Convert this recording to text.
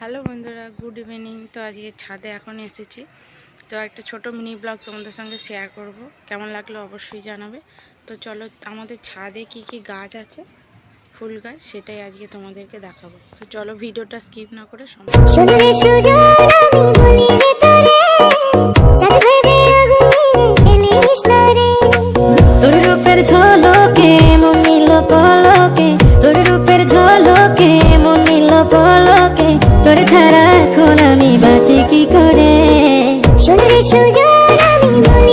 Hello বন্ধুরা, good evening. তো আজকে ছাদে এখন এসেছি, তো একটা ছোট মিনি ব্লগ তোমাদের সঙ্গে শেয়ার করব। কেমন লাগলো অবশ্যই জানাবে। তো চলো, আমাদের ছাদে কি কি গাছ আছে, ফুল গাছ, সেটাই আজকে তোমাদেরকে দেখাবো। তো চলো, ভিডিওটা স্কিপ না করে তোর রূপের ঝলকে মনিল পলকে, তোর রূপের ঝলকে মনিল পলকে, তোর ছাড়া এখন আমি বাঁচি কি করে? শোন রে সুজন, আমি বলি